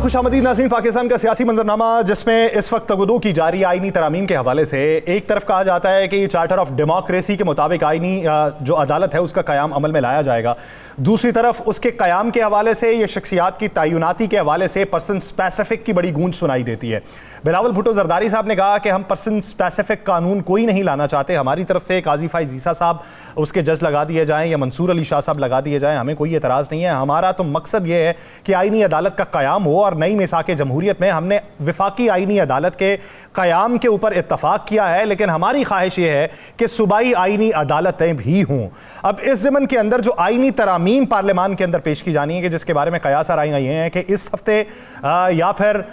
खुशामदीद नाज़रीन। पाकिस्तान का सियासी मंजरनामा जिसमें इस वक्त तगदो की जारी आईनी तरामीम के हवाले से एक तरफ कहा जाता है कि चार्टर ऑफ डेमोक्रेसी के मुताबिक आईनी जो अदालत है उसका क़याम अमल में लाया जाएगा, दूसरी तरफ उसके क़याम के हवाले से ये शख्सियात की तयनाती के हवाले से पर्सन स्पेसिफिक की बड़ी गूंज सुनाई देती है। बिलावल भुट्टो जरदारी साहब ने कहा कि हम पर्सन स्पेसिफिक कानून कोई नहीं लाना चाहते, हमारी तरफ से काजी फाइज ईसा साहब उसके जज लगा दिए जाएं या मंसूर अली शाह साहब लगा दिए जाएं, हमें कोई एतराज़ नहीं है। हमारा तो मकसद ये है कि आईनी अदालत का क़याम हो और नई मिसाक जमहूरियत में हमने विफाकी आईनी अदालत के क़याम के ऊपर इत्तफाक किया है, लेकिन हमारी ख्वाहिश ये है कि सूबाई आईनी अदालतें भी हों। अब इस ज़मन के अंदर जो आईनी तरामीम पार्लियामान के अंदर पेश की जानी है कि जिसके बारे में कयास आई गई हैं कि इस हफ्ते या फिर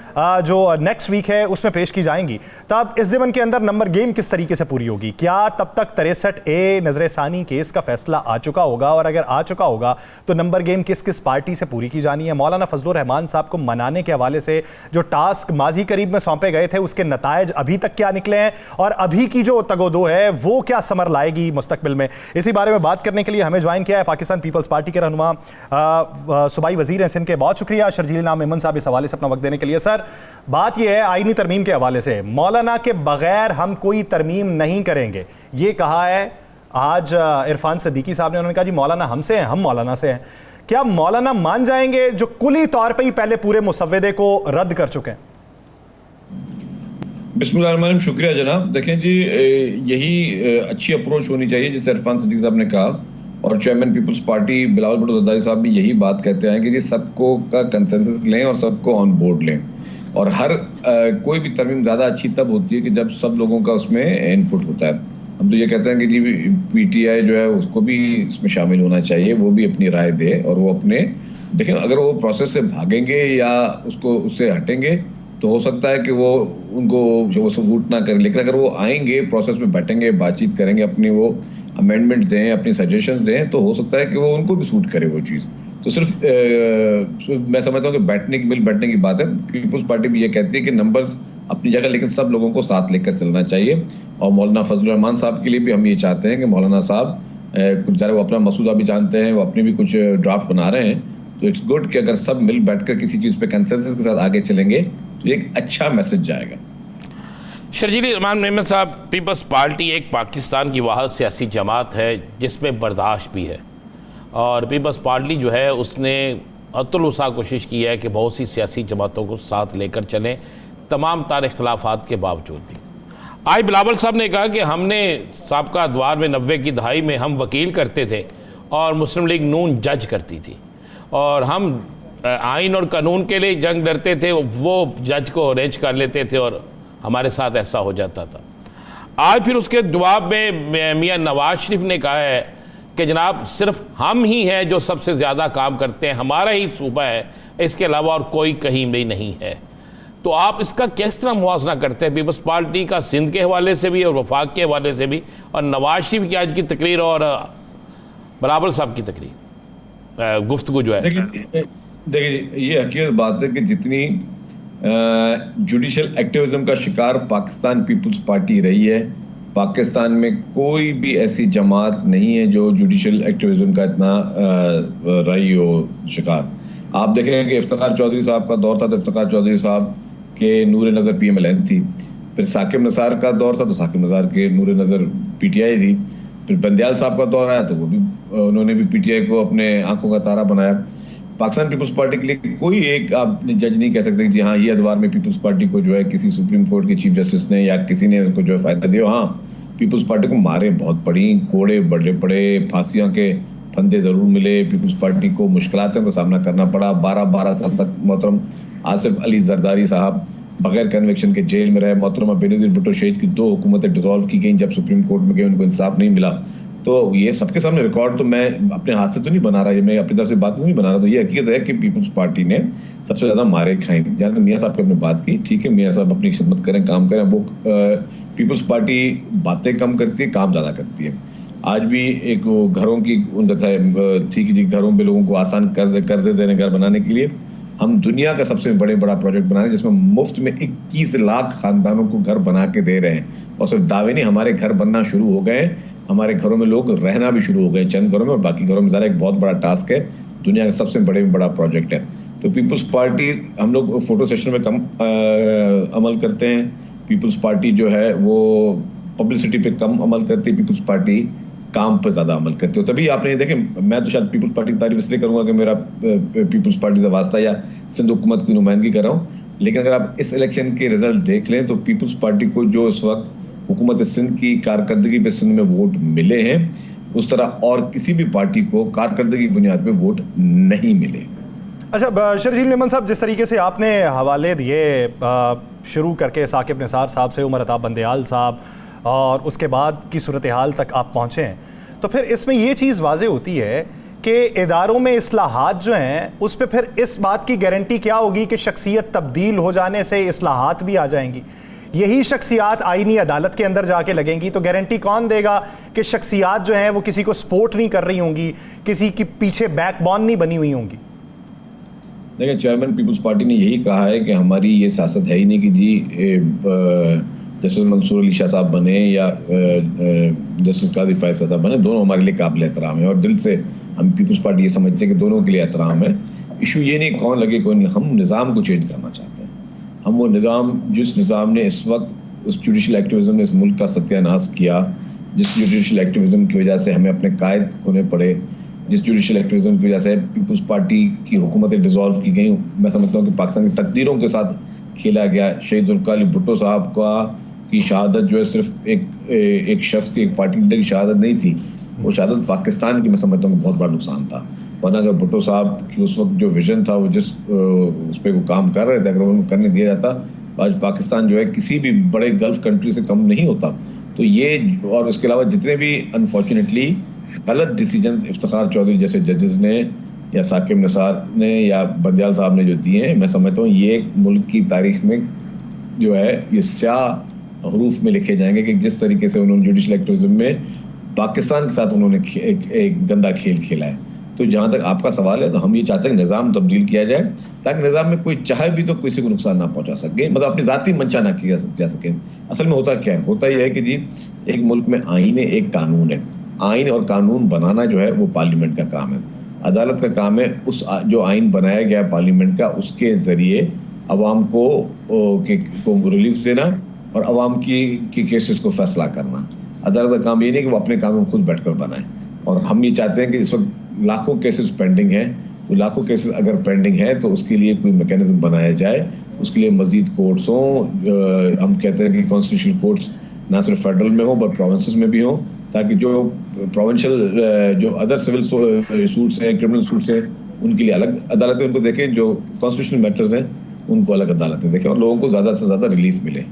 जो नेक्स्ट वीक है उसमें पेश की जाएंगी, तब इस ज़मन के अंदर नंबर गेम किस तरीके से पूरी होगी? क्या तब तक 63A नजर सानी केस का फैसला आ चुका होगा, और अगर आ चुका होगा तो नंबर गेम किस किस पार्टी से पूरी की जानी है? मौलाना फजलुर रहमान साहब को मनाने के हवाले से जो टास्क माजी करीब में सौंपे गए थे उसके नतायज अभी तक क्या निकले हैं, और अभी की जो तगोदो है वो क्या समर लाएगी मुस्तकबिल में? इसी बारे में बात करने के लिए हमें ज्वाइन किया है पाकिस्तान पीपल्स पार्टी के रहनुमा सूबाई वजीर हैं सिंध के, बहुत शुक्रिया शर्जील नाम मेमन साहब इस हवाले से अपना वक्त देने के लिए। सर, बात यह है आईनी तरमीम के हवाले से, मौलाना के बगैर हम कोई तरमीम नहीं करेंगे, ये कहा है आज इरफान सिद्दीकी साहब ने। उन्होंने कहा जी मौलाना हमसे हैं, हम मौलाना से हैं। क्या मौलाना मान जाएंगे जो कुली तौर पे ही पहले पूरे मुसव्वदे को रद्द कर चुके हैं? बिस्मिल्लाह, शुक्रिया जनाब। देखें जी, यही अच्छी अप्रोच होनी चाहिए जैसे इरफान सिद्दीकी साहब ने कहा, और chairman peoples party Bilawal Bhutto Zardari साहब भी यही बात कहते हैं कि जी सबको का कंसेंसस लें और सबको ऑन बोर्ड लें, और हर कोई भी तरमीम ज़्यादा अच्छी तब होती है कि जब सब लोगों का उसमें इनपुट होता है। हम तो ये कहते हैं कि जी पीटीआई जो है उसको भी इसमें शामिल होना चाहिए, वो भी अपनी राय दे, और वो अपने देखें अगर वो प्रोसेस से भागेंगे या उसको उससे हटेंगे तो हो सकता है कि वो उनको जो सबूत ना करें, लेकिन अगर वो आएंगे प्रोसेस में बैठेंगे, बातचीत करेंगे, अपनी वो अमेंडमेंट दें, अपनी सजेशंस दें, तो हो सकता है कि वो उनको भी सूट करे वो चीज़। तो सिर्फ मैं समझता हूँ कि बैठने की बात है। पीपल्स पार्टी भी ये कहती है कि नंबर्स अपनी जगह, लेकिन सब लोगों को साथ लेकर चलना चाहिए। और मौलाना फजलुर रहमान साहब के लिए भी हम ये चाहते हैं कि मौलाना साहब कुछ ज़्यादा वो अपना मसूदा भी जानते हैं, वो अपने भी कुछ ड्राफ्ट बना रहे हैं, तो इट्स गुड कि अगर सब मिल बैठकर किसी चीज़ पे कंसेंसस के साथ आगे चलेंगे तो एक अच्छा मैसेज जाएगा। शर्जील रहमान मेमन साहब, पीपल्स पार्टी एक पाकिस्तान की वाहिद सियासी जमात है जिसमें बर्दाश्त भी है, और पीपल्स पार्टी जो है उसने अतुलुसा कोशिश की है कि बहुत सी सियासी जमातों को साथ लेकर चलें तमाम तार इख्तलाफात के बावजूद भी। आज बिलावल साहब ने कहा कि हमने साबका अदवार में 90 की दहाई में हम वकील करते थे और मुस्लिम लीग नून जज करती थी, और हम आइन और कानून के लिए जंग लड़ते थे, वो जज को अरेंज कर लेते थे और हमारे साथ ऐसा हो जाता था। आज फिर उसके जवाब में मियां नवाज शरीफ ने कहा है कि जनाब सिर्फ हम ही हैं जो सबसे ज़्यादा काम करते हैं, हमारा ही सूबा है, इसके अलावा और कोई कहीं भी नहीं है। तो आप इसका किस तरह मुआवजा करते हैं पीपल्स पार्टी का सिंध के हवाले से भी और वफाक के हवाले से भी, और नवाज शरीफ की आज की तकरीर और बिलावल साहब की तकरीर गुफ्तगू जो है? देखिए ये हकीकत बात है कि जितनी जुडिशल एक्टिविज्म का शिकार पाकिस्तान पीपल्स पार्टी रही है, पाकिस्तान में कोई भी ऐसी जमात नहीं है जो जुडिशल एक्टिविज्म का इतना रही हो शिकार। आप देखें कि इफ्तिखार चौधरी साहब का दौर था तो इफ्तिखार चौधरी साहब के नूर नज़र PMLN थी, फिर साकिब नसार का दौर था तो साकिब नसार के नूर नज़र PTI थी, फिर बंदियाल साहब का दौर आया तो वो भी उन्होंने भी PTI को अपने आंखों का तारा बनाया। पाकिस्तान पीपल्स पार्टी के लिए कोई एक आप जज नहीं कह सकते कि जी हाँ ये अदवार में पीपल्स पार्टी को जो है किसी सुप्रीम कोर्ट के चीफ जस्टिस ने या किसी ने उसको जो है फ़ायदा दिया। हाँ, पीपल्स पार्टी को मारे बहुत पड़ी, कोड़े बड़े पड़े, फांसियों के फंदे ज़रूर मिले, पीपल्स पार्टी को मुश्किलातों का सामना करना पड़ा। 12 साल तक मोहतरम आसिफ अली जरदारी साहब बगैर कन्विक्शन के जेल में रहे। मोहतरमा बेनज़ीर भुट्टो शहीद की 2 हुकूमतें डिसॉल्व की गई जब सुप्रीम कोर्ट में गए, उनको इंसाफ नहीं मिला। तो ये सबके सामने रिकॉर्ड, तो मैं अपने हाथ से तो नहीं बना रहा, ये मैं अपनी तरफ से बात तो नहीं बना रहा। तो ये हकीकत है कि पीपल्स पार्टी ने सबसे ज़्यादा मारे खाए। जहाँ मियाँ साहब की अपने बात की, ठीक है, मियाँ साहब अपनी खिदमत करें, काम करें। वो पीपल्स पार्टी बातें कम करती है, काम ज़्यादा करती है। आज भी एक घरों की थी कि घरों पे लोगों को आसान कर दे देने घर बनाने के लिए हम दुनिया का सबसे बड़ा प्रोजेक्ट बना रहे हैं जिसमें मुफ्त में 21 लाख खानदानों को घर बना के दे रहे हैं। और सिर्फ दावे नहीं, हमारे घर बनना शुरू हो गए, हमारे घरों में लोग रहना भी शुरू हो गए, चंद घरों में, और बाकी घरों में ज़रा एक बहुत बड़ा टास्क है, दुनिया का सबसे बड़ा प्रोजेक्ट है। तो पीपल्स पार्टी, हम लोग फोटो सेशन में कम अमल करते हैं, पीपल्स पार्टी जो है वो पब्लिसिटी पे कम अमल करती है, पीपल्स पार्टी काम पर ज़्यादा अमल करती है। तो तभी आपने देखें, मैं तो शायद पीपल्स पार्टी की तारीफ इसलिए करूँगा कि मेरा पीपल्स पार्टी से वास्ता या सिंध हुकूमत की नुमाइंदगी कर रहा हूँ, लेकिन अगर आप इस इलेक्शन के रिजल्ट देख लें तो पीपल्स पार्टी को जो इस वक्त हुकूमत सिंध की कारकर्दगी पे सिंध में वोट मिले हैं, उस तरह और किसी भी पार्टी को कारकर्दगी की बुनियाद पे वोट नहीं मिले। अच्छा शर्जील मेमन साहब, जिस तरीके से आपने हवाले दिए शुरू करके साकिब निसार साहब से उमर अताब बंदयाल साहब और उसके बाद की सूरत हाल तक आप पहुँचे हैं, तो फिर इसमें ये चीज़ वाज़े होती है कि इदारों में इस्लाहात जो हैं उस पर फिर इस बात की गारंटी क्या होगी कि शख्सियत तब्दील हो जाने से इस्लाहात भी आ जाएंगी। यही शख्सियात आईनी अदालत के अंदर जाके लगेंगी, तो गारंटी कौन देगा कि शख्सियात जो हैं वो किसी को सपोर्ट नहीं कर रही होंगी, किसी की पीछे बैकबोन नहीं बनी हुई होंगी। देखिए, चेयरमैन पीपल्स पार्टी ने यही कहा है कि हमारी ये सियासत है ही नहीं कि जी जस्टिस मंसूर अली शाह साहब बने या जस्टिस काजी फायद साहब बने, दोनों हमारे लिए काबिल एहतराम है और दिल से हम पीपल्स पार्टी ये समझते हैं कि दोनों के लिए एहतराम है। इशू ये नहीं कौन लगे कौन, हम निज़ाम को चेंज करना चाहते हैं। हम वो निज़ाम, जिस निज़ाम ने इस वक्त उस जुडिशल एक्टिविज़म ने इस मुल्क का सत्यानाश किया, जिस जुडिशल एक्टिविज़म की वजह से हमें अपने कायद खोने पड़े, जिस जुडिशल एक्टिविज़म की वजह से पीपल्स पार्टी की हुकूमतें डिसॉल्व की गई, मैं समझता हूँ कि पाकिस्तान की तकदीरों के साथ खेला गया। शहीद जुल्फ़िकार अली भुट्टो साहब की शहादत जो है सिर्फ एक शख्स की, एक पार्टी लीडर की शहादत नहीं थी, वो शहादत पाकिस्तान की, मैं समझता हूँ बहुत बड़ा नुकसान था। वरना अगर भुट्टो साहब की उस वक्त जो विजन था, वो जिस उस पर वो काम कर रहे थे, अगर उनको करने दिया जाता, आज पाकिस्तान जो है किसी भी बड़े गल्फ कंट्री से कम नहीं होता। तो ये और इसके अलावा जितने भी अनफॉर्चुनेटली गलत डिसीजन इफ्तिखार चौधरी जैसे जजेस ने या साकिब निसार ने या बंदयाल साहब ने जो दिए हैं, मैं समझता हूँ ये मुल्क की तारीख में जो है ये स्याह हरूफ में लिखे जाएंगे कि जिस तरीके से उन्होंने जुडिशल एक्टिविज्म में पाकिस्तान के साथ उन्होंने एक गंदा खेल खेला है। तो जहाँ तक आपका सवाल है, तो हम ये चाहते हैं निज़ाम तब्दील किया जाए ताकि निज़ाम में कोई चाहे भी तो किसी को नुकसान ना पहुँचा सके, मतलब अपनी ज़ाती मंशा ना किया जा सके। असल में होता क्या है, होता यह है कि जी एक मुल्क में आईन है, एक कानून है। आइन और कानून बनाना जो है वो पार्लियामेंट का काम है, अदालत का काम है उस जो आइन बनाया गया पार्लियामेंट का, उसके ज़रिए अवाम को रिलीफ देना और अवाम की केसेस को फैसला करना। अदालत का काम ये नहीं कि वो अपने कानून खुद बैठकर बनाए। और हम ये चाहते हैं कि इस वक्त लाखों केसेस पेंडिंग हैं, तो लाखों केसेस अगर पेंडिंग है तो उसके लिए कोई मैकेनिज्म बनाया जाए, उसके लिए मजीद कोर्ट्स हों। हम कहते हैं कि कॉन्स्टिट्यूशनल कोर्ट्स ना सिर्फ फेडरल में हो बट प्रोविंसेस में भी हों, ताकि जो प्रोविंशियल जो अदर सिविल सूट्स हैं, क्रिमिनल सूट्स हैं, उनके लिए अलग अदालतें उनको देखें, जो कॉन्स्टिट्यूशनल मैटर्स हैं उनको अलग अदालतें देखें और लोगों को ज़्यादा से ज़्यादा रिलीफ मिले।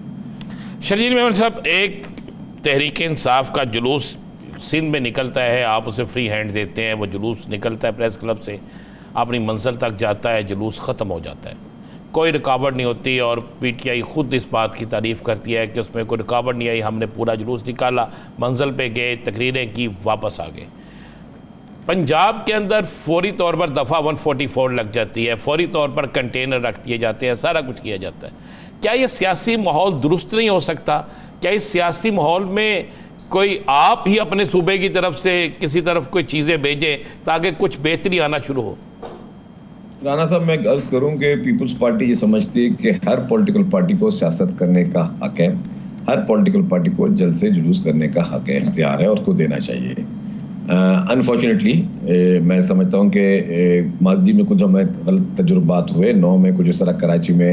शर्जील मेमन साहब, एक तहरीक इंसाफ का जुलूस सिंध में निकलता है, आप उसे फ्री हैंड देते हैं, वो जुलूस निकलता है प्रेस क्लब से, अपनी मंजिल तक जाता है, जुलूस ख़त्म हो जाता है, कोई रुकावट नहीं होती। और पीटीआई खुद इस बात की तारीफ़ करती है कि उसमें कोई रुकावट नहीं आई, हमने पूरा जुलूस निकाला, मंजिल पे गए, तकरीरें की, वापस आ गए। पंजाब के अंदर फौरी तौर पर दफ़ा 144 लग जाती है, फौरी तौर पर कंटेनर रख दिए जाते हैं, सारा कुछ किया जाता है। क्या ये सियासी माहौल दुरुस्त नहीं हो सकता? क्या इस सियासी माहौल में कोई आप ही अपने सूबे की तरफ से किसी तरफ कोई चीज़ें भेजें ताकि कुछ बेहतरी आना शुरू हो? राना साहब, मैं अर्ज़ करूं कि पीपल्स पार्टी ये समझती है कि हर पॉलिटिकल पार्टी को सियासत करने का हक है, हर पॉलिटिकल पार्टी को जलसे जुलूस करने का हक है, इख्तियार है और उसको देना चाहिए। अनफॉर्चुनेटली मैं समझता हूं कि माजी में कुछ हमें गलत तजुर्बात हुए। 9 में कुछ इस तरह कराची में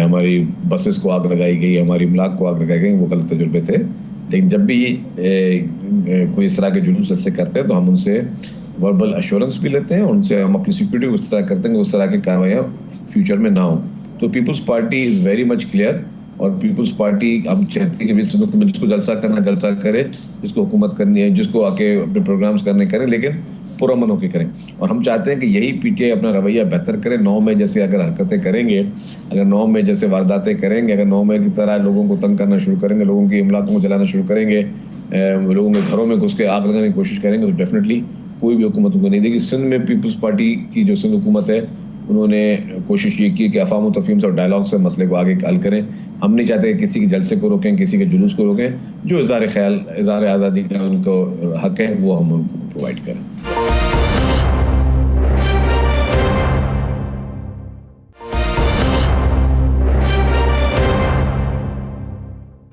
हमारी बसेस को आग लगाई गई, हमारी इमलाक को आग लगाई गई, वो गलत तजुर्बे थे। लेकिन जब भी कोई इस तरह के जुलूस ऐसे करते हैं तो हम उनसे वर्बल एश्योरेंस भी लेते हैं, उनसे हम अपनी सिक्योरिटी उस तरह करते हैं कि उस तरह की कार्रवाइयाँ फ्यूचर में ना हो। तो peoples party is very much clear और पीपल्स पार्टी हम चाहते हैं कि जिसको जलसा करना जलसा करे, जिसको हुकूमत करनी है, जिसको आके अपने प्रोग्राम्स करने करें, लेकिन पुरअमन होकर करें। और हम चाहते हैं कि यही पीटीआई अपना रवैया बेहतर करे। 9 में जैसे अगर हरकतें करेंगे, अगर 9 में जैसे वारदातें करेंगे, अगर 9 में की तरह लोगों को तंग करना शुरू करेंगे, लोगों की इमलाकों को जलाना शुरू करेंगे, लोगों के घरों में घुस के आग लगाने की कोशिश करेंगे, तो डेफिनेटली कोई भी हुकूमत उनको नहीं देगी। सिंध में पीपल्स पार्टी की जो सिंध हुकूमत है, उन्होंने कोशिश ये की कि अफाम तफहीम से और डायलॉग से मसले को आगे हल करें। हम नहीं चाहते कि किसी के जलसे को रोकें, किसी के जुलूस को रोकें। जो इज़हार ख्याल, इज़हार आज़ादी का उनको हक है, वो हम उनको प्रोवाइड करें।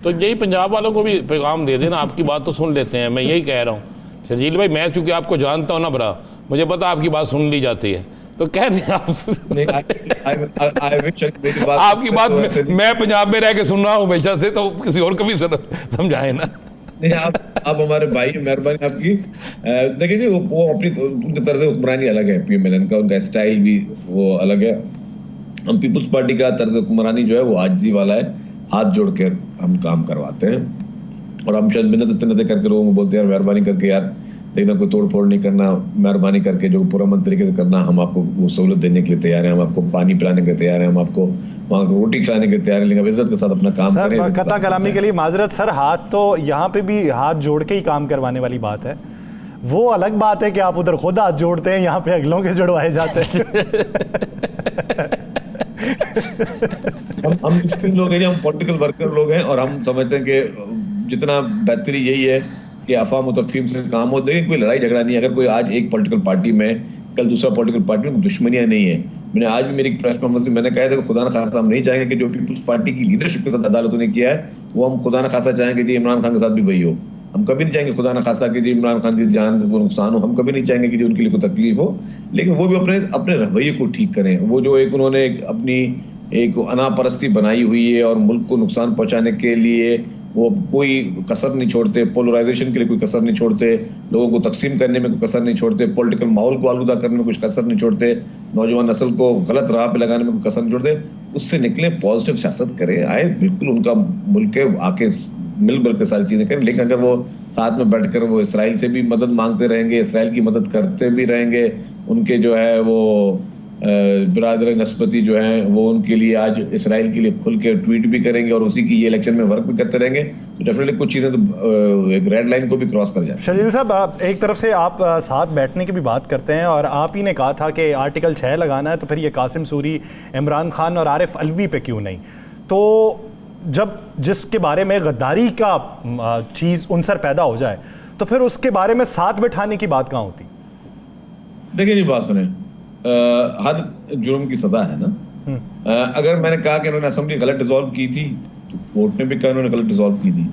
तो यही पंजाब वालों को भी पैगाम दे देना, आपकी बात तो सुन लेते हैं। मैं यही कह रहा हूँ शर्जील भाई, मैं चूंकि आपको जानता हूँ ना भरा, मुझे पता आपकी बात सुन ली जाती है, तो कह दें आप। आपकी बात मैं पंजाब में रह के सुन रहा हूँ हमेशा से, तो किसी और को भी समझाए ना। नहीं, आप हमारे भाई, मेहरबानी आपकी। देखिए जी, वो अपनी उनकी तर्ज हुक्मरानी अलग है, पीएमएलएन का उनका स्टाइल भी वो अलग है। हम पीपुल्स पार्टी का तर्ज हुक्मरानी जो है वो आजिज़ी वाला है, हाथ जोड़ के हम काम करवाते हैं, और हम शायद मिन्नतें करके लोगों को बोलते हैं यार मेहरबानी करके यार देखना, कोई तोड़ फोड़ नहीं करना, मेहरबानी करके जो पुरअमन तरीके से करना, हम आपको वो सहूलत देने के लिए तैयार हैं, हम आपको पानी पिलाने के लिए तैयार हैं, हम आपको वहाँ को रोटी खिलाने के लिए तैयार हैं, लेकिन इज्जत के साथ अपना काम करें। कथा कलामी के लिए माजरत सर, हाथ तो यहाँ पे भी हाथ जोड़ के ही काम करवाने वाली बात है। वो अलग बात है कि आप उधर खुद हाथ जोड़ते हैं, यहाँ पे अगलों के जुड़वाए जाते हैं। हम स्किल लोग हैं, हम पॉलिटिकल वर्कर लोग हैं, और हम समझते हैं कि जितना बेहतरी यही है कि अफवाह मुतफीम से काम हो। देखिए कोई लड़ाई झगड़ा नहीं है, अगर कोई आज एक पॉलिटिकल पार्टी में कल दूसरा पॉलिटिकल पार्टी में दुश्मनियां नहीं है। मैंने आज भी मेरी प्रेस कॉन्फ्रेंस में मैंने कहा था, खुदा न खासा हम नहीं चाहेंगे कि जो पीपल्स पार्टी की लीडरशिप के साथ अदालतों ने किया है वो हम खुदा न खासा चाहेंगे कि इमरान खान के साथ भी वही हो। हम कभी नहीं चाहेंगे खुदा न खासा कि जी इमरान खान की जान को नुकसान हो, हम कभी नहीं चाहेंगे कि जो उनके लिए कोई तकलीफ हो, लेकिन वो भी अपने रवैये को ठीक करें। वो जो एक उन्होंने अपनी एक अनापरस्ती बनाई हुई है और मुल्क को नुकसान पहुंचाने के लिए वो कोई कसर नहीं छोड़ते, पोलराइजेशन के लिए कोई कसर नहीं छोड़ते, लोगों को तकसीम करने में कोई कसर नहीं छोड़ते, पॉलिटिकल माहौल को आलूदा करने में कुछ कसर नहीं छोड़ते, नौजवान नस्ल को गलत राह पे लगाने में कोई कसर नहीं छोड़ते। उससे निकले, पॉजिटिव सियासत करें, आए बिल्कुल उनका मुल्क है, आके मिलजुल के सारी चीजें करें। लेकिन अगर वो साथ में बैठकर वो इसराइल से भी मदद मांगते रहेंगे, इसराइल की मदद करते भी रहेंगे, उनके जो है वो बिरादर नस्बती जो है वो उनके लिए आज इसराइल के लिए खुल के ट्वीट भी करेंगे और उसी की ये इलेक्शन में वर्क भी करते रहेंगे, तो डेफिनेटली कुछ चीज़ें तो एक रेड लाइन को भी क्रॉस कर जाए। शर्जील साहब, एक तरफ से आप साथ बैठने की भी बात करते हैं, और आप ही ने कहा था कि आर्टिकल 6 लगाना है, तो फिर ये कासिम सूरी, इमरान खान और आरिफ अलवी पे क्यों नहीं? तो जब जिसके बारे में गद्दारी का चीज़ उनसर पैदा हो जाए, तो फिर उसके बारे में साथ बैठाने की बात कहाँ होती? देखिए जी, बात सुने, हर जुर्म की सजा है ना। अगर मैंने कहा कि इन्होंने असेंबली गलत डिसॉल्व की थी, तो कोर्ट ने भी कहा इन्होंने गलत डिसॉल्व की थी,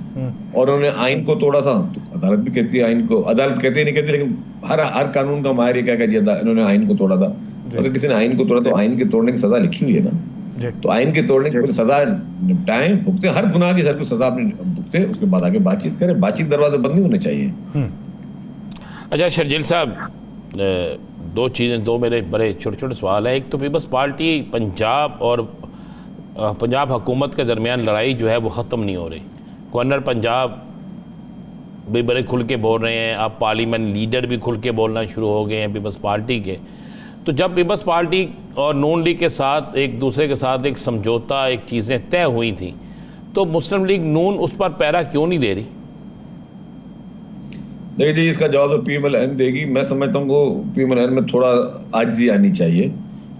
और उन्होंने आइन को तोड़ा था, तो अदालत भी कहती है आइन को, अदालत कहती नहीं कहती, लेकिन हर कानून का माहिर ये क्या कहती है, इन्होंने आइन को तोड़ा था। अगर किसी ने आइन को तोड़ा तो आइन के तोड़ने की सजा लिखी हुई है ना, तो आइन के तोड़ने की सजा निपटाएं, भुगते, हर गुनाह की सर सजा अपनी भुगते, उसके बाद आगे बातचीत करें, बातचीत दरवाजे बंद नहीं होने चाहिए। अच्छा शर्जील साहब, दो चीज़ें, दो मेरे बड़े छोटे छोटे सवाल है। एक तो पीपल्स पार्टी पंजाब और पंजाब हुकूमत के दरमियान लड़ाई जो है वो ख़त्म नहीं हो रही। गवर्नर पंजाब भी बड़े खुल के बोल रहे हैं, आप पार्लियामेंट लीडर भी खुल के बोलना शुरू हो गए हैं पीपल्स पार्टी के। तो जब पीपल्स पार्टी और नून लीग के साथ एक दूसरे के साथ एक समझौता, एक चीज़ें तय हुई थी, तो मुस्लिम लीग नून उस पर पैरा क्यों नहीं दे रही? देखिए जी, इसका जवाब तो पीएमएलएन देगी। मैं समझता हूँ वो पीएमएलएन में थोड़ा आजिज़ी आनी चाहिए,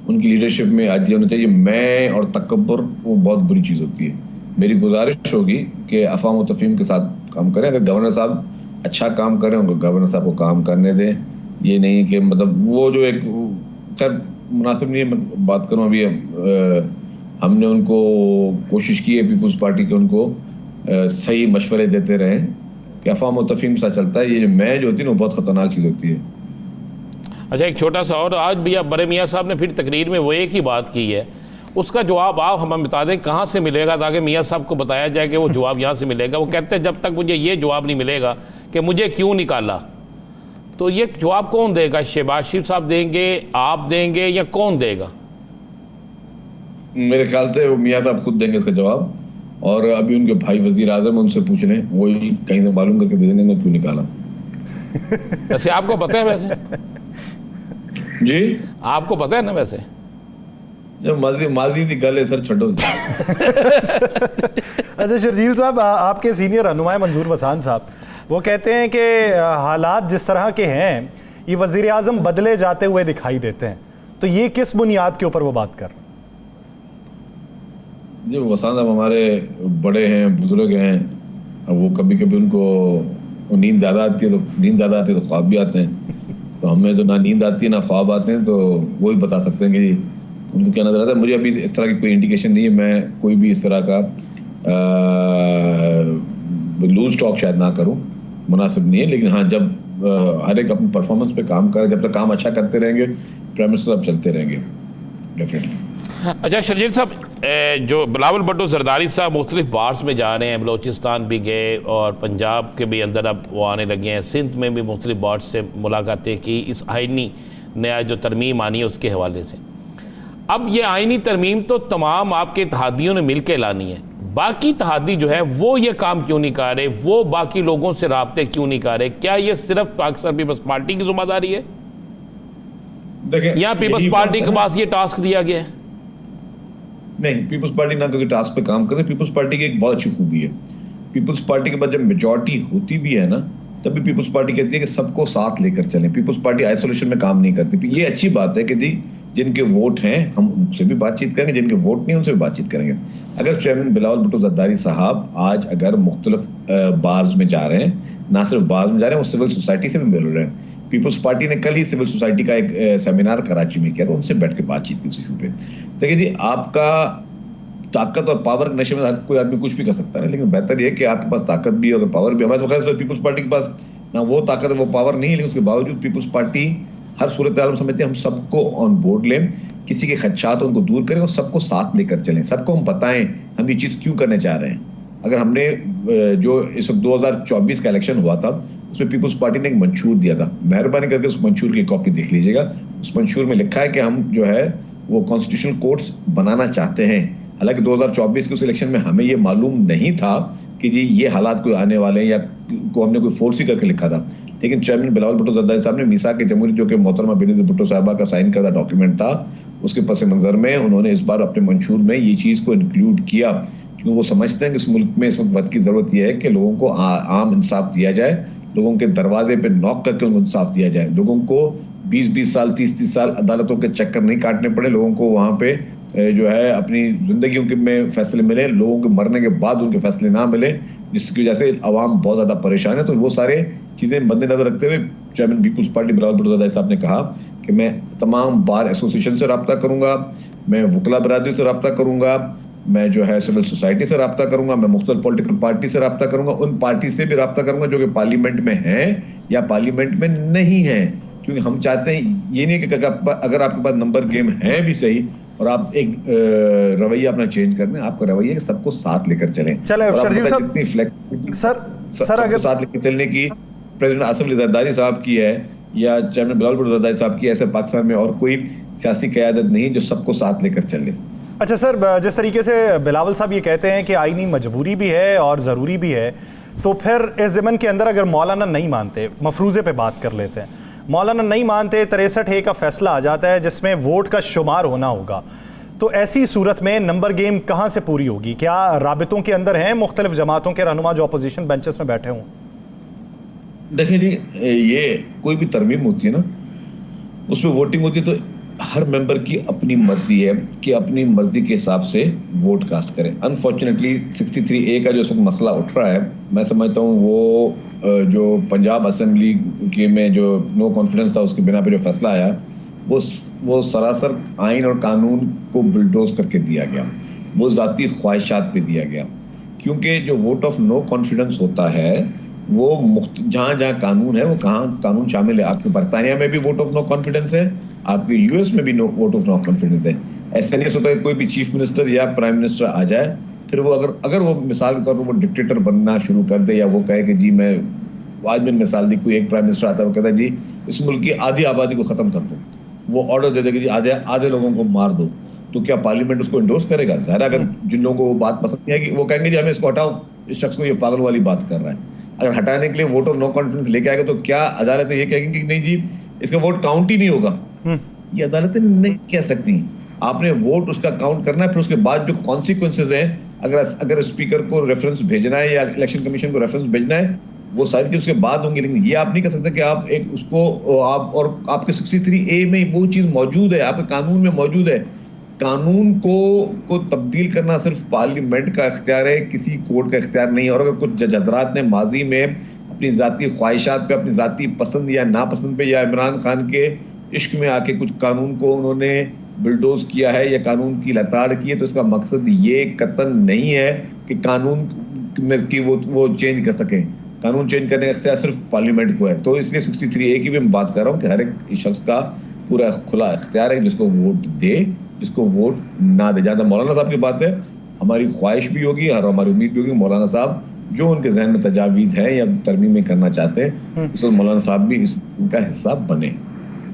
उनकी लीडरशिप में आजिज़ी होनी चाहिए। मैं और तकब्बुर वो बहुत बुरी चीज़ होती है। मेरी गुजारिश होगी कि अफ़वाह मुतफ़ीम के साथ काम करें। अगर गवर्नर साहब अच्छा काम करें, उनको गवर्नर साहब को काम करने दें। ये नहीं कि मतलब वो जो एक खैर मुनासिब नहीं है बात करूँ अभी। हमने उनको कोशिश की है पीपल्स पार्टी के, उनको सही मशवरे देते रहें कि अफ़वाह मुतफ़ीम सा चलता है। ये मैं जो होती है ना, बहुत ख़तरनाक चीज़ होती है। अच्छा, एक छोटा सा और, आज भी बड़े मियाँ साहब ने फिर तकरीर में वो एक ही बात की है, उसका जवाब आप हमें बता दें कहाँ से मिलेगा, ताकि मियाँ साहब को बताया जाए कि वो जवाब यहाँ से मिलेगा। वो कहते हैं जब तक मुझे ये जवाब नहीं मिलेगा कि मुझे क्यों निकाला, तो ये जवाब कौन देगा? शहबाज शरीफ साहब देंगे, आप देंगे, या कौन देगा? मेरे ख्याल से वो मियाँ साहब खुद देंगे इसका जवाब, और अभी उनके भाई वजीर आजम उनसे पूछ लें, वो कहीं से मालूम करके दे देंगे क्यों निकाला। वैसे आपको पता है? वैसे जी आपको पता है ना? वैसे माजी दी गल है सर, छोड़ो। अच्छा शर्जील साहब, आपके सीनियर रहनुमा मंजूर वसान साहब वो कहते हैं कि हालात जिस तरह के हैं, ये वजीर आजम बदले जाते हुए दिखाई देते हैं, तो ये किस बुनियाद के ऊपर वो बात कर रहे हैं? जी, वसान साहब हमारे बड़े हैं, बुजुर्ग हैं। अब वो कभी कभी उनको नींद ज़्यादा आती है, तो नींद ज़्यादा आती है तो ख्वाब भी आते हैं। तो हमें तो ना नींद आती है ना ख्वाब आते हैं, तो वो ही बता सकते हैं कि उनको क्या नजर आता है। मुझे अभी इस तरह की कोई इंडिकेशन नहीं है, मैं कोई भी इस तरह का लूज टॉक शायद ना करूं, मुनासिब नहीं है, लेकिन हाँ जब हर एक अपनी परफॉर्मेंस पे काम करे, जब तक काम अच्छा करते रहेंगे प्राइम मिनिस्टर अब चलते रहेंगे डेफिनेटली। अच्छा शर्जील साहब, जो बिलावल भुट्टो जरदारी साहब मुख्तलिफ बार्स में जा रहे हैं, बलोचिस्तान भी गए और पंजाब के भी अंदर अब वो आने लगे हैं, सिंध में भी मुख्तलिफ बार्स से मुलाकातें की इस आइनी नया जो तरमीम आनी है उसके हवाले से। अब ये आइनी तरमीम तो तमाम आपके इत्तेहादियों ने मिल के लानी है, बाकी इत्तेहादी जो है वो ये काम क्यों नहीं कर रहे, वो बाकी लोगों से राब्ते क्यों नहीं कर रहे? क्या ये सिर्फ पाकिस्तान पीपल्स पार्टी की जिम्मेदारी है या पीपल्स पार्टी के पास ये टास्क दिया गया है? नहीं, पीपल्स पार्टी ना किसी टास्क पे काम करे। पीपल्स पार्टी की एक बहुत अच्छी खूबी है, पीपल्स पार्टी के बाद जब मेजॉरिटी होती भी है ना, तभी पीपल्स पार्टी कहती है कि सबको साथ लेकर चलें। पीपल्स पार्टी आइसोलेशन में काम नहीं करती। ये अच्छी बात है कि जी जिनके वोट हैं हम उनसे भी बातचीत करेंगे, जिनके वोट नहीं उनसे भी बातचीत करेंगे। अगर चेयरमैन बिलावल भुट्टो जरदारी साहब आज अगर मुख्तलिफ बार्स में जा रहे हैं, ना सिर्फ बार्स में जा रहे हैं, वो सिविल सोसाइटी से भी मिल रहे हैं। पीपल्स पार्टी ने कल ही सिविल सोसाइटी का एक सेमिनार कराची में किया, तो उनसे बैठ के बातचीत की इस इशू पे। देखिए जी, आपका ताकत और पावर नशे में कोई आदमी कुछ भी कर सकता है, लेकिन बेहतर यह कि आपके पास ताकत भी और पावर भी। हमारे तो खैर पीपल्स पार्टी के पास ना वो ताकत है वो पावर नहीं है, लेकिन उसके बावजूद पीपल्स पार्टी हर सूरत हाल में समझते हैं हम सबको ऑन बोर्ड लें, किसी के खदशात उनको दूर करें और सबको साथ लेकर चलें, सबको हम बताएं हम ये चीज़ क्यों करने चाह रहे हैं। अगर हमने जो इस वक्त 2024 का इलेक्शन हुआ था उसमें पीपल्स पार्टी ने एक मंशूर दिया था, मेहरबानी करके उस मंशूर की कॉपी देख लीजिएगा। उस मंशूर में लिखा है कि हम जो है वो कॉन्स्टिट्यूशनल कोर्ट्स बनाना चाहते हैं। हालांकि 2024 के उस इलेक्शन में हमें ये मालूम नहीं था कि जी ये हालात कोई आने वाले हैं या को हमने कोई फोर्स ही करके लिखा था, लेकिन चेयरमैन बिलावल भुट्टो जरदारी साहब ने मीसाक जमहूरी जो कि मोहतरमा बेनज़ीर भुट्टो साहबा का साइन करदा डॉक्यूमेंट था, उसके पस मंजर में उन्होंने इस बार अपने मंशूर में ये चीज़ को इंक्लूड किया, क्योंकि वो समझते हैं कि इस मुल्क में इस वक्त की ज़रूरत यह है कि लोगों को आम इंसाफ दिया जाए, लोगों के दरवाजे पे नॉक करके उनको इंसाफ दिया जाए, लोगों को 20-20 साल 30-30 साल अदालतों के चक्कर नहीं काटने पड़े, लोगों को वहाँ पे जो है अपनी जिंदगियों के में फैसले मिले, लोगों के मरने के बाद उनके फैसले ना मिले, जिसकी वजह से अवाम बहुत ज़्यादा परेशान है। तो वो सारे चीज़ें मद्देनजर रखते हुए chairman peoples party Bilawal Bhutto Zardari साहब ने कहा कि मैं तमाम बार एसोसिएशन से रब्ता करूँगा, मैं वकला बरादरी से रब्ता करूँगा, मैं जो है सिविल सोसाइटी से रब्ता करूँगा, मैं मुख्तलिफ पॉलिटिकल पार्टी से रब्ता करूँगा, उन पार्टी से भी रब्ता करूँगा जो कि पार्लियामेंट में हैं या पार्लियामेंट में नहीं है, क्योंकि हम चाहते हैं ये नहीं कि अगर आपके पास नंबर गेम है भी सही और आप एक रवैया अपना चेंज कर दें, आपका रवैया कि सबको साथ लेकर चलें। चले शर्जील साहब, जितनी फ्लेक्सिबिलिटी सर अगर साथ लेकर चलने की प्रेसिडेंट आसिफ अली जरदारी साहब की है या चेयरमैन बिलावल भुट्टो जरदारी साहब की, ऐसे पाकिस्तान में और कोई सियासी क़यादत नहीं जो सबको साथ लेकर चले। अच्छा सर, जिस तरीके से बिलावल साहब ये कहते हैं कि आईनी मजबूरी भी है और ज़रूरी भी है, तो फिर इस ज़मन के अंदर अगर मौलाना नहीं मानते, मफरूज़े पे बात कर लेते हैं, मौलाना नहीं मानते, 63A का फैसला आ जाता है जिसमें वोट का शुमार होना होगा, तो ऐसी सूरत में नंबर गेम कहाँ से पूरी होगी? क्या राबितों के अंदर हैं मुख्तलिफ जमातों के रहनुमा जो अपोजिशन बेंचेस में बैठे हों? देखिए जी, ये कोई भी तरमीम होती है ना, उसमें वोटिंग होती है, तो हर मेंबर की अपनी मर्जी है कि अपनी मर्जी के हिसाब से वोट कास्ट करें। अनफॉर्चुनेटली 63A का जो इस वक्त मसला उठ रहा है, मैं समझता हूँ वो जो पंजाब असेंबली के में जो नो कॉन्फिडेंस था उसके बिना पे जो फैसला आया वो सरासर आइन और कानून को बुलडोज करके दिया गया, वो ज़ाती ख्वाहिशात पे दिया गया। क्योंकि जो वोट ऑफ नो कॉन्फिडेंस होता है वो जहाँ जहाँ कानून है वो कहाँ कानून शामिल है। आपके बरतानिया में भी वोट ऑफ नो कॉन्फिडेंस है, आपके यूएस में भी वोट ऑफ नो कॉन्फिडेंस है। ऐसा नहीं होता है कोई भी चीफ मिनिस्टर या प्राइम मिनिस्टर आ जाए फिर वो अगर वो मिसाल के तौर पर वो डिक्टेटर बनना शुरू कर दे या वो कहे कि जी मैं आज मैंने मिसाल दी, कोई एक प्राइम मिनिस्टर आता है वो कहता है जी इस मुल्क की आधी आबादी को ख़त्म कर दो, वो ऑर्डर दे देगा जी आधे लोगों को मार दो, तो क्या पार्लियामेंट उसको इंडोर्स करेगा? ज़ाहिर अगर जिन लोगों को वो बात पसंद नहीं आएगी वो कहेंगे जी हमें इसको हटाओ, इस शख्स को ये पागल वाली बात कर रहा है। अगर हटाने के लिए वोट ऑफ नो कॉन्फिडेंस लेके आएगा तो क्या अदालतें ये कहेंगी कि नहीं जी इसका वोट काउंट ही नहीं होगा? ये अदालतें नहीं कह सकती। आपने वोट उसका काउंट करना है, फिर उसके बाद जो कॉन्सिक्वेंसेज हैं, अगर स्पीकर को रेफरेंस भेजना है या इलेक्शन कमीशन को रेफरेंस भेजना है, वो सारी चीज उसके बाद होंगी। लेकिन ये आप नहीं कर सकते कि आप एक उसको आप और आपके 63A में वो चीज मौजूद है, आपके कानून में मौजूद है। कानून को तब्दील करना सिर्फ पार्लियामेंट का इख्तियार है, किसी कोर्ट का इख्तियार नहीं है। और अगर कुछ जज हज़रात ने माजी में अपनी ज़ाती ख्वाहिशात पे, अपनी ज़ाती पसंद या नापसंद पे या इमरान खान के इश्क में आके कुछ कानून को उन्होंने बुलडोज किया है या कानून की लताड़ की है, तो इसका मकसद ये कतन नहीं है कि कानून की वो चेंज कर सकें। कानून चेंज करने का इख्तियार सिर्फ पार्लियामेंट को है। तो इसलिए 63A की भी मैं बात कर रहा हूँ कि हर एक शख्स का पूरा खुला इख्तियार है, जिसको वोट दे, जिसको वोट ना दे। जहाँ मौलाना साहब की बात है, हमारी ख्वाहिश भी होगी और हमारी उम्मीद भी होगी मौलाना साहब जो उनके जहन में तजावीज़ है या तरमीमें करना चाहते हैं, उसमें मौलाना साहब भी इसका हिस्सा बने।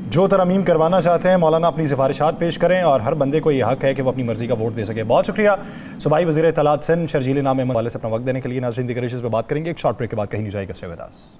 जो तरमीम करवाना चाहते हैं मौलाना अपनी सिफारिशात पेश करें और हर बंदे को ये हक है कि वो अपनी मर्जी का वोट दे सके। बहुत शुक्रिया सूबाई वज़ीर इत्तलात सिंध शर्जील इनाम अहमद वाले से अपना वक्त देने के लिए। नाज़रीन दीगर इश्यूज़ पे बात करेंगे एक शॉर्ट ब्रेक के बाद, कहीं नहीं जाएगा। Stay with us.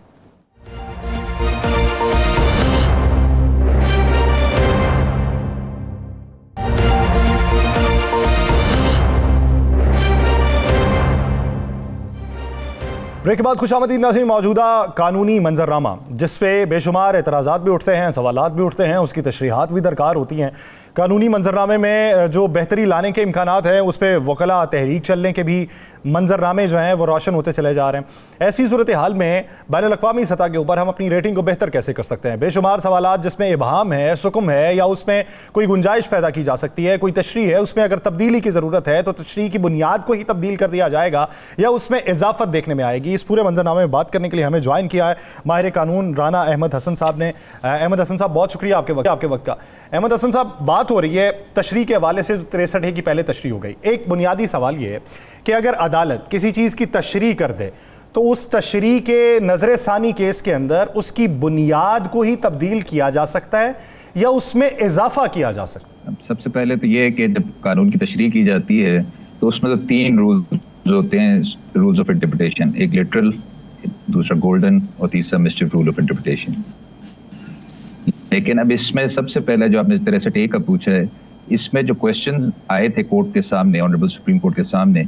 ब्रेक के बाद खुशामदीद नाज़रीन। मौजूदा कानूनी मंजरनामा जिस पे बेशुमार एतराज़ात भी उठते हैं, सवालात भी उठते हैं, उसकी तशरीहात भी दरकार होती हैं। कानूनी मंजरनामे में जो बेहतरी लाने के इम्कानात हैं उस पर वकला तहरीक चलने के भी मंजरनामे जो हैं वो रोशन होते चले जा रहे हैं। ऐसी सूरत हाल में बैनुल अक़वामी सतह के ऊपर हम अपनी रेटिंग को बेहतर कैसे कर सकते हैं? बेशुमार सवालात जिसमें इबहाम है, सुकुम है, या उसमें कोई गुंजाइश पैदा की जा सकती है, कोई तशरीह है, उसमें अगर तब्दीली की ज़रूरत है तो तशरीह की बुनियाद को ही तब्दील कर दिया जाएगा या उसमें इजाफत देखने में आएगी। इस पूरे मंजरनामे में बात करने के लिए हमें ज्वाइन किया है माहिर कानून राना अहमद हसन साहब ने। अहमद हसन साहब, बहुत शुक्रिया आपके वक्त का। अहमद हसन साहब, बात हो रही है तशरीह के हवाले से 63 की पहले तशरीह हो गई। एक बुनियादी सवाल ये है कि अगर अदालत किसी चीज़ की तशरीह कर दे तो उस तशरीह के नजर सानी केस के अंदर उसकी बुनियाद को ही तब्दील किया जा सकता है या उसमें इजाफा किया जा सकता है? सबसे पहले तो ये है कि जब कानून की तशरीह की जाती है तो उसमें तो 3 रूल्स होते हैं, रूल्स ऑफ इंटरप्रिटेशन। एक लिटरल, दूसरा गोल्डन और तीसरा मिस्चिफ रूल ऑफ इंटरप्रिटेशन। लेकिन अब इसमें सबसे पहले जो आपने 63A का पूछा है, इसमें जो क्वेश्चन आए थे कोर्ट के सामने, ऑनरेबल सुप्रीम कोर्ट के सामने,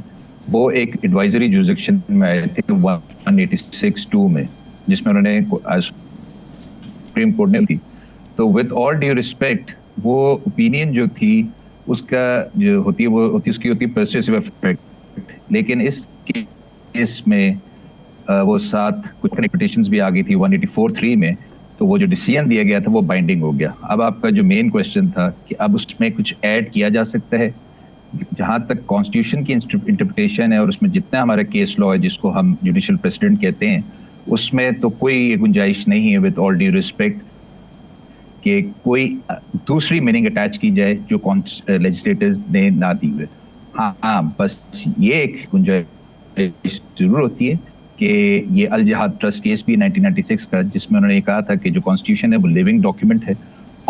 वो एक एडवाइजरी जुरिसडिक्शन में आए थे 186(2) में, जिसमें उन्होंने सुप्रीम कोर्ट ने थी। तो विद ऑल ड्यू रिस्पेक्ट वो ओपिनियन जो थी उसका जो होती है वो उसकी होती है पर्सुएसिव इफेक्ट। लेकिन इस केस में वो साथ कुछ इंटरप्रिटेशंस भी आ गई थी 184(3) में, तो वो जो डिसीजन दिया गया था वो बाइंडिंग हो गया। अब आपका जो मेन क्वेश्चन था कि अब उसमें कुछ ऐड किया जा सकता है, जहाँ तक कॉन्स्टिट्यूशन की इंटरप्रिटेशन है और उसमें जितना हमारा केस लॉ है जिसको हम जुडिशल प्रेसिडेंट कहते हैं, उसमें तो कोई गुंजाइश नहीं है विद ऑल ड्यू रिस्पेक्ट कि कोई दूसरी मीनिंग अटैच की जाए जो लेजिस्लेटर्स ने ना दी हुए। हाँ, बस ये एक गुंजाइश जरूर होती है कि ये अल जिहाद ट्रस्ट केस भी 1996 का, जिसमें उन्होंने कहा था कि जो कॉन्स्टिट्यूशन है वो लिविंग डॉक्यूमेंट है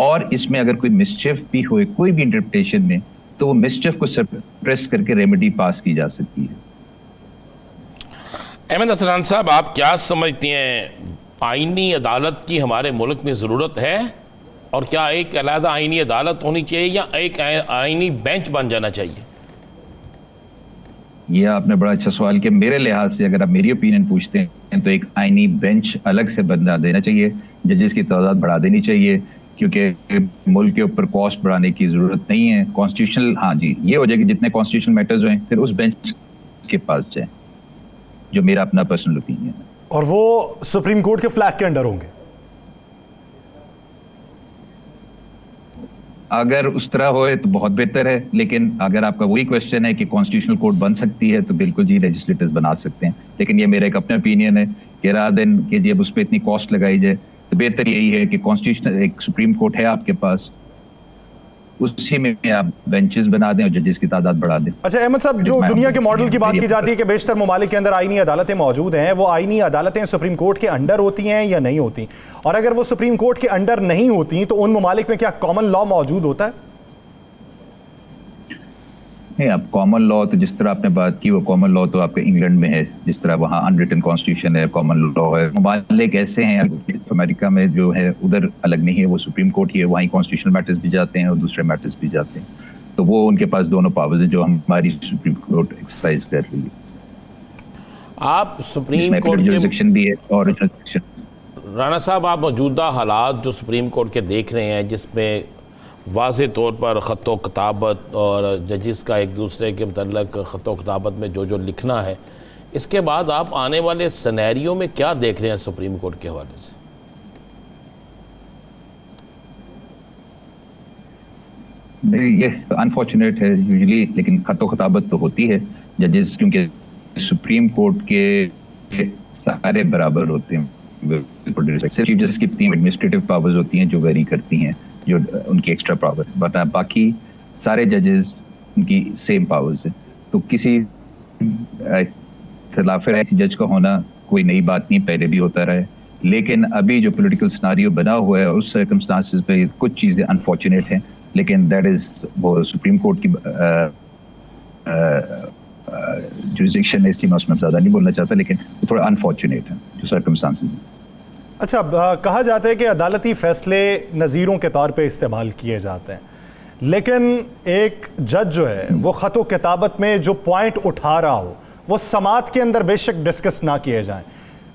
और इसमें अगर कोई मिसचिफ भी होए कोई भी इंटरप्रिटेशन में तो वो मिसचिफ को सप्रेस करके रेमेडी पास की जा सकती है। अहमद हसन साहब, आप क्या समझती हैं, आईनी अदालत की हमारे मुल्क में ज़रूरत है और क्या एक अलग आईनी अदालत होनी चाहिए या एक आईनी बेंच बन जाना चाहिए? ये आपने बड़ा अच्छा सवाल किया। मेरे लिहाज से अगर आप मेरी ओपिनियन पूछते हैं तो एक आईनी बेंच अलग से बना देना चाहिए, जजेस की तादाद बढ़ा देनी चाहिए, क्योंकि मुल्क के ऊपर कॉस्ट बढ़ाने की ज़रूरत नहीं है। कॉन्स्टिट्यूशनल, हाँ जी, ये हो जाए कि जितने कॉन्स्टिट्यूशनल मैटर्स हैं फिर उस बेंच के पास जाए, जो मेरा अपना पर्सनल ओपिनियन है। और वो सुप्रीम कोर्ट के फ्लैग के अंडर होंगे? अगर उस तरह होए तो बहुत बेहतर है, लेकिन अगर आपका वही क्वेश्चन है कि कॉन्स्टिट्यूशनल कोर्ट बन सकती है तो बिल्कुल जी, लेजिस्लेटर्स बना सकते हैं। लेकिन ये मेरा एक अपना ओपिनियन है कि रात दिन कि जब उस पर इतनी कॉस्ट लगाई जाए तो बेहतर यही है कि कॉन्स्टिट्यूशनल एक सुप्रीम कोर्ट है आपके पास, उसी में आप बेंचेस बना दें और जजेस की तादाद बढ़ा दें। अच्छा अहमद साहब, जो दुनिया के मॉडल की बात की जाती है कि बेशतर ममालिक के अंदर आईनी अदालतें मौजूद हैं, वो आईनी अदालतें सुप्रीम कोर्ट के अंडर होती हैं या नहीं होती? और अगर वो सुप्रीम कोर्ट के अंडर नहीं होती तो उन ममालिक में क्या कॉमन लॉ मौजूद होता है? नहीं, अब कॉमन लॉ तो जिस तरह आपने बात की वो कॉमन लॉ तो आपके इंग्लैंड में है, जिस तरह वहाँ अनरिटन कॉन्स्टिट्यूशन है, कॉमन लॉ है। ममालिक ऐसे हैं अमेरिका में जो है उधर अलग नहीं है, वो सुप्रीम कोर्ट ही है, वहीं कॉन्स्टिट्यूशनल मैटर्स भी जाते हैं और दूसरे मैटर्स भी जाते हैं। तो वो उनके पास दोनों पावर्स हैं जो हमारी सुप्रीम कोर्ट एक्सरसाइज कर रही है। आप सुप्रीम कोर्ट जुरिसडिक्शन भी है और राणा साहब, आप मौजूदा हालात जो सुप्रीम कोर्ट के देख रहे हैं जिसमें वाज़े तौर पर ख़तो किताबत और जजिस का एक दूसरे के मतलब ख़तो किताबत में जो लिखना है, इसके बाद आप आने वाले सिनेरियो में क्या देख रहे हैं सुप्रीम कोर्ट के हवाले से? ये अनफॉर्चुनेट है यूजुअली, लेकिन ख़तो किताबत तो होती है। जजेस क्योंकि सुप्रीम कोर्ट के सारे बराबर होते हैं। सिर्फ चीफ जस्टिस की 3 एडमिनिस्ट्रेटिव पावर्स होती हैं जो वेरी करती हैं, जो उनकी एक्स्ट्रा पावर, बट बाकी सारे जजेस उनकी सेम पावर्स है। तो किसी खिलाफ ऐसी जज का होना कोई नई बात नहीं, पहले भी होता रहा है। लेकिन अभी जो पॉलिटिकल सिनारियो बना हुआ है उस सर्कमस्टांसेस पे कुछ चीज़ें अनफॉर्चुनेट हैं, लेकिन दैट इज़ वो सुप्रीम कोर्ट की जुरिसडिक्शन है, इसलिए मैं उसमें ज़्यादा नहीं बोलना चाहता, लेकिन थोड़ा अनफॉर्चुनेट है जो सर्कमस्टांसेस। अच्छा, कहा जाता है कि अदालती फैसले नज़ीरों के तौर पे इस्तेमाल किए जाते हैं, लेकिन एक जज जो है वो ख़त व किताबत में जो पॉइंट उठा रहा हो वो समात के अंदर बेशक डिस्कस ना किए जाएं,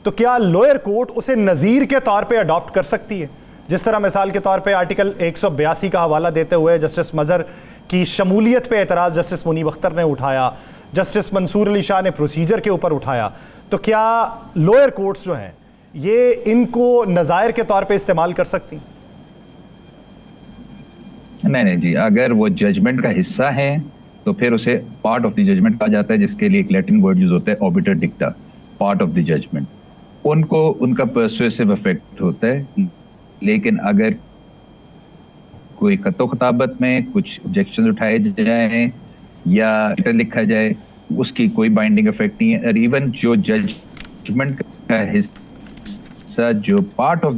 तो क्या लोअर कोर्ट उसे नज़ीर के तौर पे अडॉप्ट कर सकती है? जिस तरह मिसाल के तौर पे आर्टिकल 182 का हवाला देते हुए जस्टिस मज़हर की शमूलियत पे एतराज़ जस्टिस मुनीब अख्तर ने उठाया, जस्टिस मंसूर अली शाह ने प्रोसीजर के ऊपर उठाया, तो क्या लोअर कोर्ट्स जो हैं ये इनको नज़ायर के तौर पे इस्तेमाल कर सकती? नहीं जी, अगर वो जजमेंट का हिस्सा है तो फिर उसे पार्ट ऑफ द जजमेंट कहा जाता है, जिसके लिए एक लैटिन वर्ड यूज होता है obiter डिक्टा, part of the judgement. उनको उनका पर्सुएसिव इफेक्ट होता है, लेकिन अगर कोई खतो खताबत में कुछ ऑब्जेक्शन उठाए जाए या लिखा जाए, उसकी कोई बाइंडिंग इफेक्ट नहीं है। और इवन जो जजमेंट का हिस्सा जो पार्ट ऑफ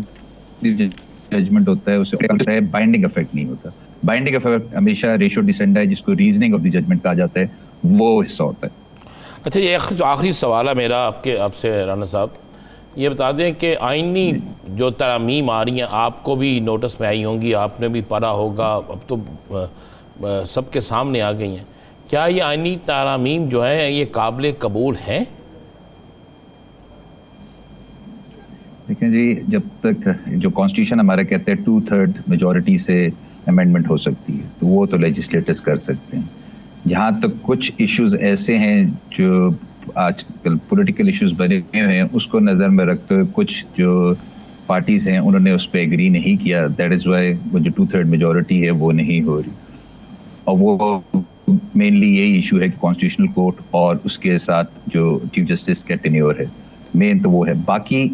द जजमेंट होता है उसे बाइंडिंग इफेक्ट नहीं होता। बाइंडिंग इफेक्ट हमेशा रेशो डिसेंडा है, जिसको रीजनिंग ऑफ द जजमेंट कहा जाता है, वो हिस्सा होता है। अच्छा, ये जो आखिरी सवाल है मेरा आपसे राना साहब, ये बता दें कि आइनी जो तरमीम आ रही हैं आपको भी नोटिस में आई होंगी, आपने भी पढ़ा होगा, अब तो सबके सामने आ गई हैं, क्या ये आइनी तरमीम जो है ये काबिल कबूल हैं? लेकिन जी, जब तक जो कॉन्स्टिट्यूशन हमारा कहते हैं 2/3 मेजॉरिटी से अमेंडमेंट हो सकती है, तो वो तो लेजिस्लेटर्स कर सकते हैं। जहाँ तक कुछ इश्यूज ऐसे हैं जो आजकल पॉलिटिकल इश्यूज बने हुए हैं, उसको नज़र में रखते हुए कुछ जो पार्टीज हैं उन्होंने उस पर एग्री नहीं किया, दैट इज़ वाई वो जो 2/3 मेजॉरिटी है वो नहीं हो रही। और वो मेनली यही इशू है कि कॉन्स्टिट्यूशनल कोर्ट और उसके साथ जो चीफ जस्टिस का टेन्योर है, मेन तो वो है। बाकी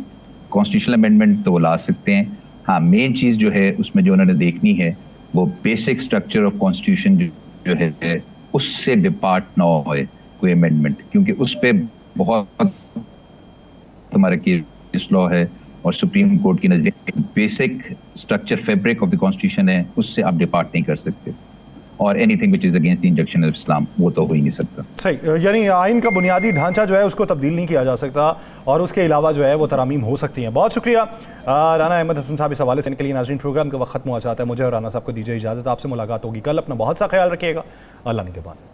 कॉन्स्टिट्यूशनल अमेंडमेंट तो वो ला सकते हैं। हाँ, मेन चीज़ जो है उसमें जो उन्होंने देखनी है वो बेसिक स्ट्रक्चर ऑफ कॉन्स्टिट्यूशन जो है उससे डिपार्ट ना हो कोई अमेंडमेंट, क्योंकि उस पर बहुत हमारा केस लॉ है और सुप्रीम कोर्ट की नज़र basic structure fabric of the constitution है, उससे आप डिपार्ट नहीं कर सकते। और anything which is against the injunction of Islam, वो तो हो ही नहीं सकता। सही, यानी आइन का बुनियादी ढांचा जो है उसको तब्दील नहीं किया जा सकता और उसके अलावा जो है वो तरामीम हो सकती हैं। बहुत शुक्रिया राना अहमद हसन साहब इस हवाले से के लिए। नाज़रीन, प्रोग्राम का वक्त खत्म हुआ चाहता है, मुझे और राना साहब को दीजिए इजाज़त। आपसे मुलाकात होगी कल। अपना बहुत सा ख्याल रखिएगा। अल्लाह ने के बाद।